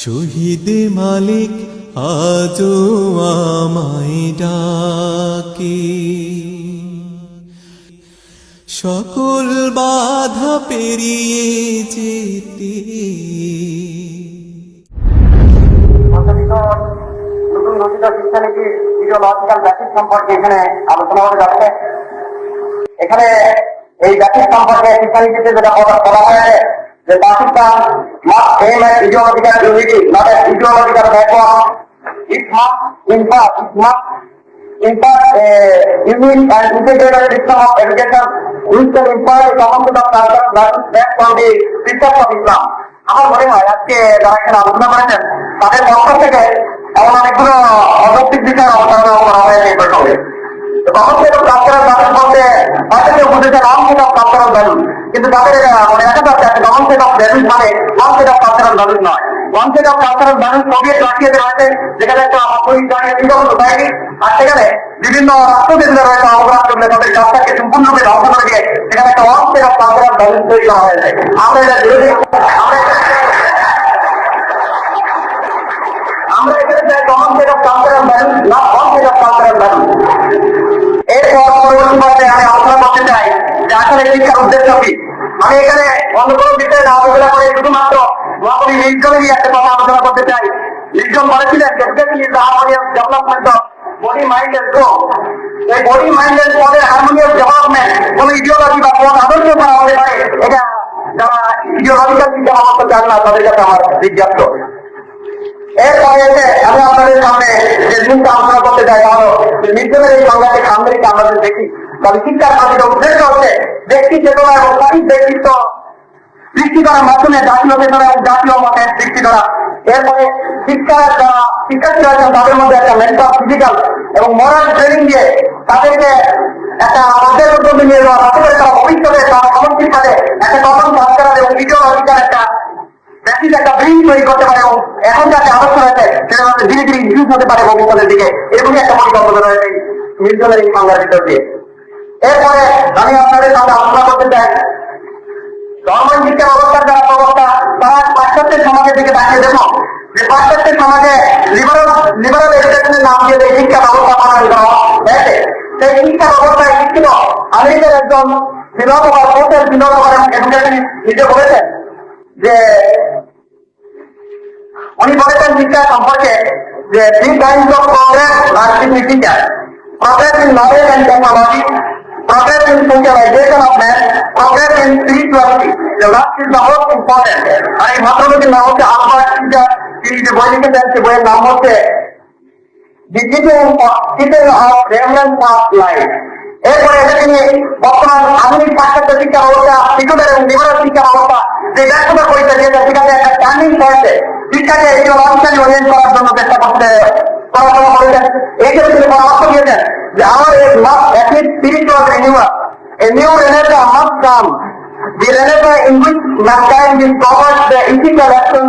শহীদ মালিক আজও আমায় ডাকে, সকল বাধা পেরিয়ে যেতে। নতুন ঘোষিত শিক্ষানীতির ইডিওলজিক্যাল ব্যাসিস সম্পর্কে এখানে আলোচনা হতে যাচ্ছে। এখানে এই ব্যাসিস সম্পর্কে শিক্ষানীতিতে যেটা বলা হয়েছে যে Pakistan must aim at ideological unity, not at ideological backward. It must impart a unique and integrated system of education which can impart a common set of cultural values based on the precepts of Islam. আমার মনে হয় আজকে যারা এখানে আলোচনা করেছেন তাদের পক্ষ থেকে এমন অনেকগুলো অযৌক্তিক বিষয় অবতারণা করা হয়েছে এই বৈঠকে। Common set of cultural values বলতে হয়তো কেউ বুঝেছে রং সেট অফ কালচারাল ভ্যালুস, কিন্তু তাদের মনে রাখা দরকার কমন সেট অফ ভ্যালুস মানে wrong set of cultural values নয়। Wrong set of cultural values Soviet রাশিয়াতে রয়েছে, যেখানে একটা সোসাইটি, আর সেখানে বিভিন্ন রাষ্ট্রকেন্দ্রে রয়েছে অপরাষ্ট্রগুলো তাদের কালচারকে সম্পূর্ণরূপে ধ্বংস করে দিয়ে সেখানে একটা রং সেট অফ কালচারাল ভ্যালুস তৈরি করা হয়েছে। আমরা এটা বিরোধী, আমরা এখানে চাই common set of cultural values, না রং সেট অফ কালচারাল ভ্যালুস। এরপর পরবর্তী পর্যায়ে আমি আলোচনা করতে চাই যে আসলে শিক্ষার উদ্দেশ্য কি। আমি এখানে অন্য কোনো বিষয়ে না আলোচনা করে শুধুমাত্র মহাকবি লিঙ্কনের নিয়ে একটা কথা আলোচনা করতে চাই। লিঙ্কন বলেছিলেন development of body mind and soul. এই বডি মাইন্ড এন্ড সোলের হারমোনিয়াস ডেভেলপমেন্ট কোন ইডিওলজি বা কোন আদর্শ করা হতে পারে, এটা যারা ইডিওলজিক্যাল চিন্তা ভাবনা চান না তাদের কাছে আমার জিজ্ঞাসা। এরপরে আমি আপনাদের সামনে যে জিনিসটা আলোচনা করতে চাই হলো নির্জনের এই সংজ্ঞাকে সামনে রেখে আমরা দেখি তবে শিক্ষার প্রতিটা উদ্দেশ্য হচ্ছে ব্যক্তি চেতনা এবং সঠিক ব্যক্তিত্ব সৃষ্টি করার মাধ্যমে জাতীয় চেতনা এবং জাতীয় মতের সৃষ্টি করা। এরপরে শিক্ষার্থী রয়েছেন তাদের মধ্যে একটা মেন্টাল, ফিজিক্যাল এবং মোরাল ট্রেনিং দিয়ে তাদেরকে একটা অধ্যায়ের মধ্যে নিয়ে যাওয়া, তাদের তারা ভবিষ্যতে তারা সমষ্টির সাথে একটা কমন সংস্কার এবং ইডিওলজিক্যাল একটা একটা ব্রিজ তৈরি করতে পারে এবং এখন যাতে আদর্শ রয়েছে সেটা ধীরে ধীরে ইনফিউজ হতে পারে ভবিষ্যতের দিকে, এরকমই একটা পরিকল্পনা রয়েছে মিল্টনের এই সংজ্ঞার ভিতর দিয়ে। এরপরে আমি আপনাদের সাথে আলোচনা করতে চাই ধর্মের শিক্ষা ব্যবস্থার যারা প্রবক্তা তারা পাশ্চাত্যের সমাজের দিকে তাকিয়ে দেখো যে পাশ্চাত্যের সমাজে লিবারাল এডুকেশনের নাম দিয়ে এই শিক্ষা ব্যবস্থা বানানো দেওয়া হয়েছে। সেই শিক্ষা ব্যবস্থায় শিক্ষিত আমেরিকার একজন ফিলোসফার এডুকেশন নিজে বলেছেন যে উনি বলেছেন শিক্ষা সম্পর্কে যে three kinds of progress are teacher: progress in knowledge and technology, progress in socialization of man, progress in spirituality. The last is the most important. আর এই ভদ্রলোকের নাম হচ্ছে আলবার্ট টিচার। তিনি যে বই লিখেছেন সে বইয়ের নাম হচ্ছে the teaching of reference of life. এরপরে এটা তিনি বর্তমান আধুনিক পাশ্চাত্য শিক্ষা ব্যবস্থা, শিশুদের এবং লিবারাল শিক্ষা ব্যবস্থা যে ব্যর্থতা করেছে, যেটা সেখানে একটা টার্নিং পয়েন্টে শিক্ষাকে ইডিওলজিক্যালি ওরিয়েন্ট করার জন্য চেষ্টা করতে পড়াশোনা করেছেন। এই ক্ষেত্রে তিনি পরামর্শ দিয়েছেন যে our ethnic spiritual renewal, a new renaissance must come. The renaissance in which mankind discovers the ethical action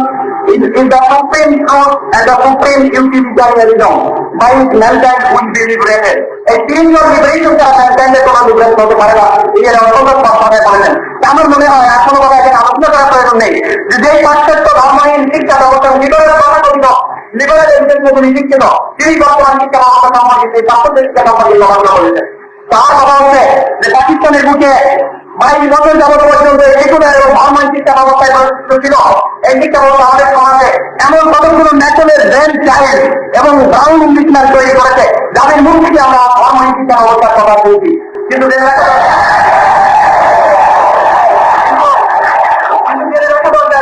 is the supreme truth and the supreme utilitarianism by which mankind will be liberated. A spiritual liberation ছাড়া ম্যানকাইন্ডের কোনো liberation হতে পারে না, এর অত্যন্ত স্পষ্টভাবে বলেছেন। আমার মনে হয় আর কোনো কথা এখানে আলোচনা করার প্রয়োজন নেই যে পাশ্চাত্য ধর্মহীন শিক্ষা ব্যবস্থা লিবারেল কথা কথিত লিবারেল এডুকেশন শিক্ষিত তিনি বর্তমান শিক্ষা ব্যবস্থা সম্পর্কে সেই পাশ্চাত্য শিক্ষা সম্পর্কে আলোচনা করেছেন। তার কথা হচ্ছে যে পাকিস্তানের বুকে 22 বছর যাবত পর্যন্ত সেকুলার এবং ধর্মহীন শিক্ষা ব্যবস্থায় ছিল। এই শিক্ষা ব্যবস্থা আমাদের সমাজে এমন কতগুলো ন্যাশনাল রেল চাইল্ড এবং ব্রাউন ইংলিশম্যান তৈরি করেছে যাদের মুখ থেকে আমরা ধর্মহীন শিক্ষা ব্যবস্থার কথা বলছি, কিন্তু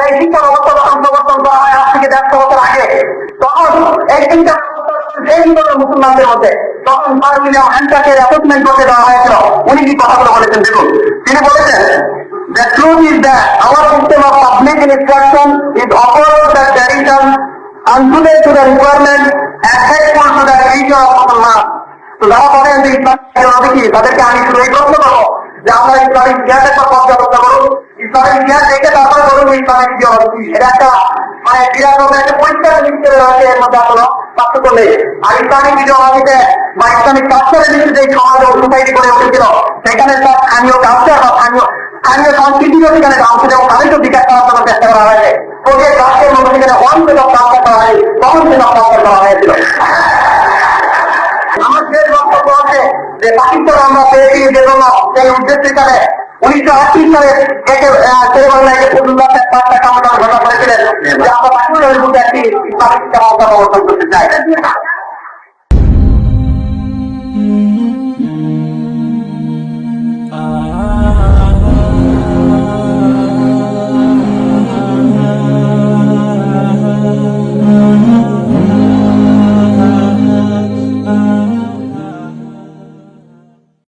এই শিক্ষা ব্যবস্থা যখন প্রবর্তন করা হয় আজ থেকে 150 বছর আগে, তখন এই শিক্ষা মুসলমানদের মধ্যে তখন অ্যাসেসমেন্ট করতে দেওয়া হয়েছিল। উনি কি কথাগুলো বলেছেন দেখুন, তিনি বলেছেন the truth is that our system of public instruction is opposed to the tradition, unsuited to the requirement and hateful to the religion of Muslims. তো যারা বলেন যে ইসলামিক কি, তাদেরকে আমি শুধু এই প্রশ্ন করবো যে আমরা ইসলামিক ইতিহাসের পর পর্যালোচনা করুন, ইসলামিক ইতিহাস দেখে তারপরে করুন ইসলামিক ইতিহাস। এটা একটা বিরাট একটা পরিষ্কার লিখতে রয়েছে, এর মধ্যে কোনো পার্থক্য নেই। আর ইসলামিক ইতিহাসে বা ইসলামিক কালচারের ভিত্তিতে এই সমাজ ও সোসাইটি করে উঠেছিল, সেখানে তার স্থানীয় কালচার বা স্থানীয় স্থানীয় সংস্কৃতিও সেখানে ধ্বংস এবং তাদেরকেও বিকাশ করার জন্য চেষ্টা করা হয়েছে। প্রত্যেক রাষ্ট্রের মধ্যে সেখানে অন্তত কাজ করা হয়, তখন সেটা কাজ করা হয়েছিল। আমার শেষ বক্তব্য হচ্ছে যে পাকিস্তান আমরা পেয়েছি যে জন্য সেই উদ্দেশ্যে হিসাবে 1938 সালে শেরেবাংলায় পাঁচটা কামড় ঘোষণা করেছিলেন যে আমরা পাকিস্তানের মধ্যে একটি ইসলামিক শিক্ষা ব্যবস্থা প্রবর্তন করতে চাই।